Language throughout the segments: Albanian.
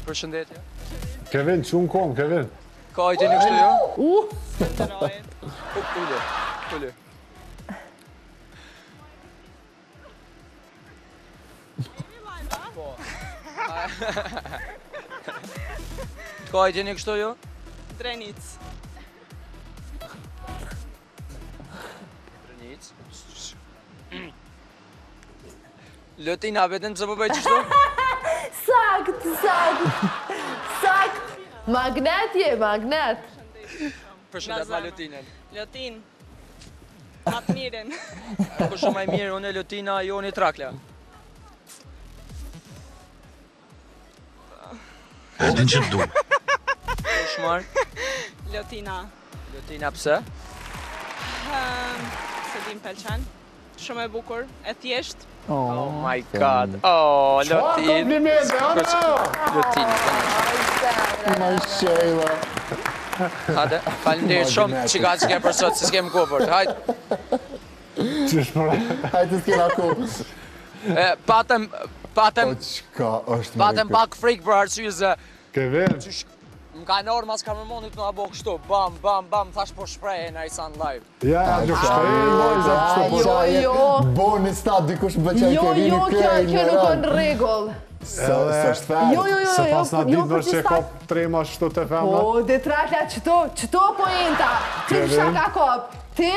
Përshëndetje. Kevin, qunë kom, Kevin. Ka e gjeni kështu jo? Ule. Ka e gjeni kështu jo? Drenic. Lotina, vetëm pse po bëj qështu? Sakt. Magnet je, magnet. Përshëndet ma Lotinën. Lotin. Ma të miren. Po shumë e mirë, unë e Lotina, jo unë i Trakla. Edin që du. Po shmarë. Lotina. Lotina pse? Se dim pëlqen. Shumë e bukur, e thjesht. Oh my god. Oh, Lotin. Komplimente, Lotin. Ma shqejla. Hajde, falenderit shumë që ka që ke për sot, si s'kem kohë për të, hajde. Hajde s'kena ku. Patëm O qka është pak frikë për arsye se Kevin. më ka nërë mas ka më mondit në abo kështu, bam, thash po shpreje në Isan Live. Ja, gjë kështë Jo. Bo në stat, dikush më bëqaj Kevin Jo, kjo nuk është rregull. Së është ferë. Jo, Se pas na ditë për nërë që qista- ka trema shtu të femna. Po, dhe Trakla, qëto pojenta, ti shaka kop, ti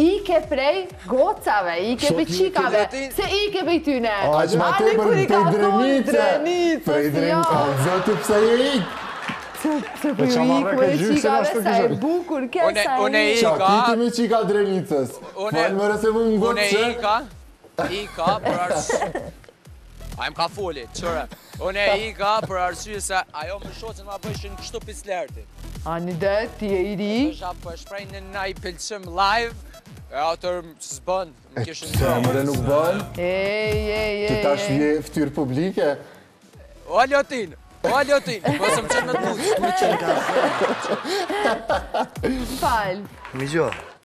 i ke prej gocave, i ke prej qikave, se i ke prej tyne. Aq ma te për prej drenice. Prej drenice, zëtë pëse je ik. Se për ju i kërë qikave, sa e bukur, ke sa Unë e e i. Qa, kiti me qika drenicës. Falë më rëse më Unë ngotë që. i ka për arsye. A më ka foli, qëre. Unë e i ka për arsye se ajo më shoqën ma bëshin kështu pislerti. Ani dhe, ti e i ri.Ësha për shprej në na i pëlqim live, e atër s'bën, më kishën Qa, mëre nuk bën. Ti tash Ej. vje ftyrë publike. O Lotin, bësëm qëtë në të mundë. Fal. Mi gjo.